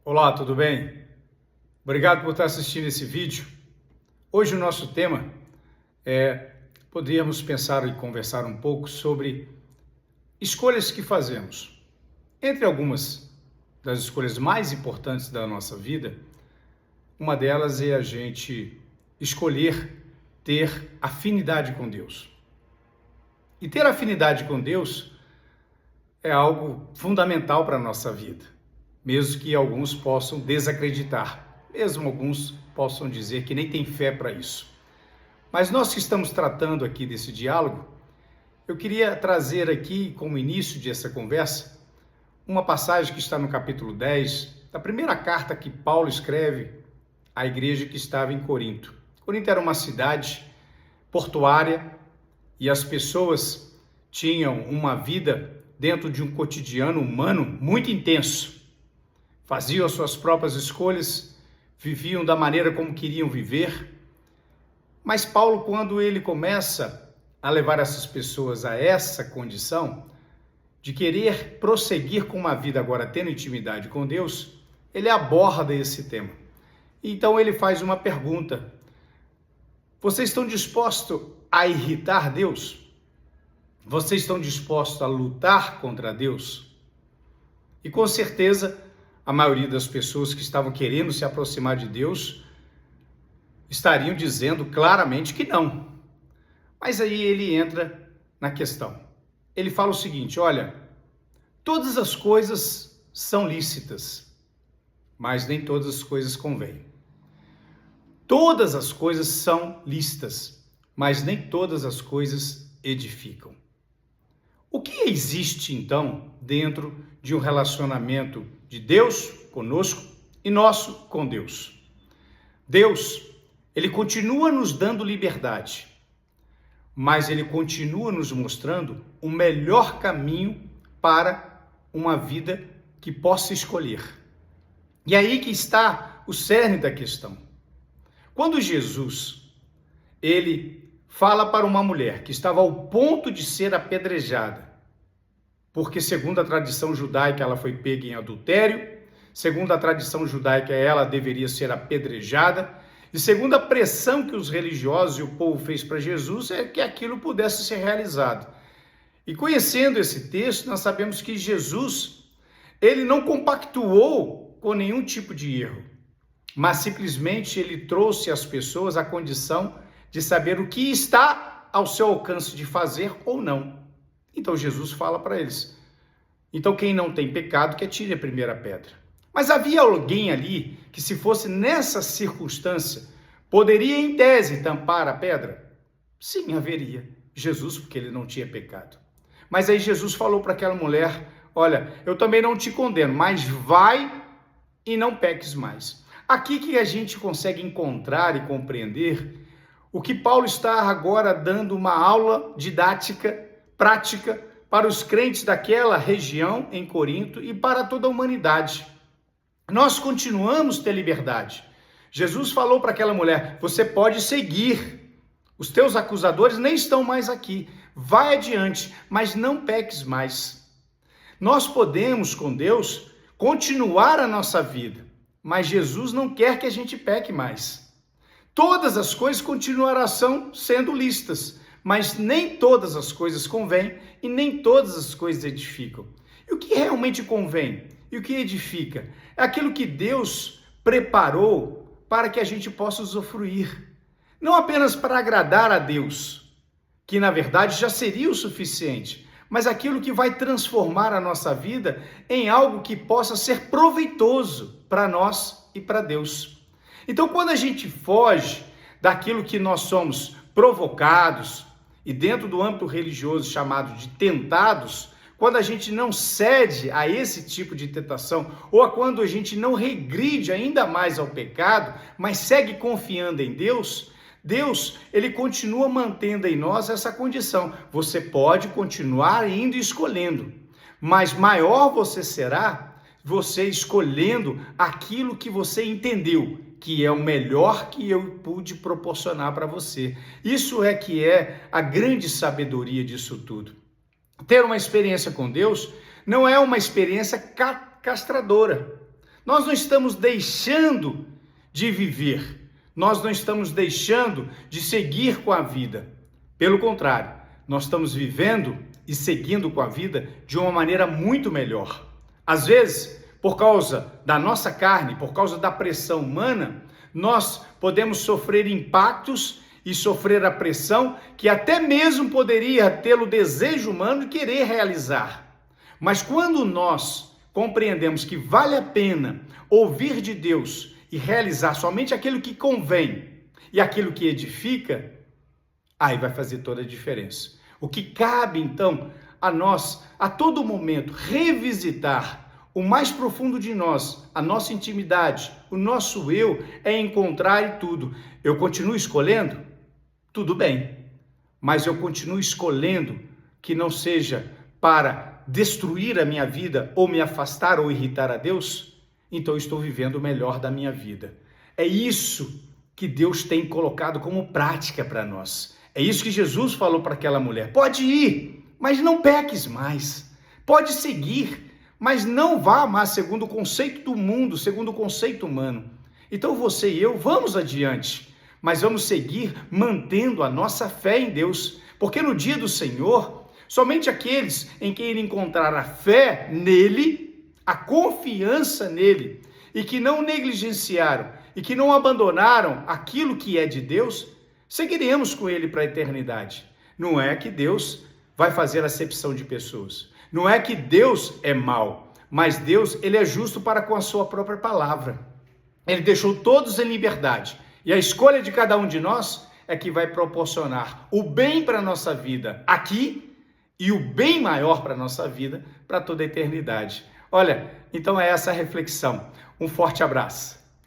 Olá, tudo bem? Obrigado por estar assistindo esse vídeo. Hoje o nosso tema poderíamos pensar e conversar um pouco sobre escolhas que fazemos. Entre algumas das escolhas mais importantes da nossa vida, uma delas é a gente escolher ter afinidade com Deus. E ter afinidade com Deus é algo fundamental para a nossa vida, mesmo que alguns possam desacreditar, mesmo alguns possam dizer que nem tem fé para isso. Mas nós que estamos tratando aqui desse diálogo, eu queria trazer aqui, como início dessa conversa, uma passagem que está no capítulo 10, da primeira carta que Paulo escreve à igreja que estava em Corinto. Corinto era uma cidade portuária e as pessoas tinham uma vida dentro de um cotidiano humano muito intenso. Faziam as suas próprias escolhas, viviam da maneira como queriam viver. Mas Paulo, quando ele começa a levar essas pessoas a essa condição de querer prosseguir com uma vida agora tendo intimidade com Deus, ele aborda esse tema. Então ele faz uma pergunta: vocês estão dispostos a irritar Deus? Vocês estão dispostos a lutar contra Deus? E com certeza, a maioria das pessoas que estavam querendo se aproximar de Deus estariam dizendo claramente que não. Mas aí ele entra na questão. Ele fala o seguinte: olha, todas as coisas são lícitas, mas nem todas as coisas convêm. Todas as coisas são lícitas, mas nem todas as coisas edificam. O que existe, então, dentro de um relacionamento de Deus conosco e nosso com Deus? Deus, ele continua nos dando liberdade, mas ele continua nos mostrando o melhor caminho para uma vida que possa escolher. E aí que está o cerne da questão. Quando Jesus, ele fala para uma mulher que estava ao ponto de ser apedrejada, porque segundo a tradição judaica ela foi pega em adultério, segundo a tradição judaica ela deveria ser apedrejada, e segundo a pressão que os religiosos e o povo fez para Jesus é que aquilo pudesse ser realizado. E conhecendo esse texto, nós sabemos que Jesus, ele não compactuou com nenhum tipo de erro, mas simplesmente ele trouxe às pessoas a condição de saber o que está ao seu alcance de fazer ou não. Então Jesus fala para eles: então quem não tem pecado que atire a primeira pedra. Mas havia alguém ali que, se fosse nessa circunstância, poderia em tese tampar a pedra? Sim, haveria. Jesus, porque ele não tinha pecado. Mas aí Jesus falou para aquela mulher: olha, eu também não te condeno, mas vai e não peques mais. Aqui que a gente consegue encontrar e compreender o que Paulo está agora dando uma aula didática, prática, para os crentes daquela região em Corinto e para toda a humanidade. Nós continuamos a ter liberdade. Jesus falou para aquela mulher: você pode seguir, os teus acusadores nem estão mais aqui, vai adiante, mas não peques mais. Nós podemos, com Deus, continuar a nossa vida, mas Jesus não quer que a gente peque mais. Todas as coisas continuarão sendo lícitas, mas nem todas as coisas convêm e nem todas as coisas edificam. E o que realmente convém e o que edifica? É aquilo que Deus preparou para que a gente possa usufruir. Não apenas para agradar a Deus, que na verdade já seria o suficiente, mas aquilo que vai transformar a nossa vida em algo que possa ser proveitoso para nós e para Deus. Então, quando a gente foge daquilo que nós somos provocados, e dentro do âmbito religioso chamado de tentados, quando a gente não cede a esse tipo de tentação, ou quando a gente não regride ainda mais ao pecado, mas segue confiando em Deus, Deus, ele continua mantendo em nós essa condição. Você pode continuar indo e escolhendo, mas maior você será você escolhendo aquilo que você entendeu que é o melhor que eu pude proporcionar para você. Isso é que é a grande sabedoria disso tudo. Ter uma experiência com Deus não é uma experiência castradora. Nós não estamos deixando de viver, nós não estamos deixando de seguir com a vida. Pelo contrário, nós estamos vivendo e seguindo com a vida de uma maneira muito melhor. Às vezes, por causa da nossa carne, por causa da pressão humana, nós podemos sofrer impactos e sofrer a pressão que até mesmo poderia ter o desejo humano de querer realizar. Mas quando nós compreendemos que vale a pena ouvir de Deus e realizar somente aquilo que convém e aquilo que edifica, aí vai fazer toda a diferença. O que cabe, então, a nós, a todo momento, revisitar o mais profundo de nós, a nossa intimidade, o nosso eu, é encontrar em tudo. Eu continuo escolhendo? Tudo bem, mas eu continuo escolhendo que não seja para destruir a minha vida, ou me afastar ou irritar a Deus? Então eu estou vivendo o melhor da minha vida. É isso que Deus tem colocado como prática para nós. É isso que Jesus falou para aquela mulher. Pode ir, mas não peques mais. Pode seguir, mas não vá mais segundo o conceito do mundo, segundo o conceito humano. Então você e eu vamos adiante, mas vamos seguir mantendo a nossa fé em Deus, porque no dia do Senhor, somente aqueles em quem ele encontrar a fé nele, a confiança nele, e que não negligenciaram, e que não abandonaram aquilo que é de Deus, seguiremos com ele para a eternidade. Não é que Deus vai fazer acepção de pessoas. Não é que Deus é mau, mas Deus, ele é justo para com a sua própria palavra. Ele deixou todos em liberdade. E a escolha de cada um de nós é que vai proporcionar o bem para a nossa vida aqui e o bem maior para a nossa vida para toda a eternidade. Olha, então é essa a reflexão. Um forte abraço.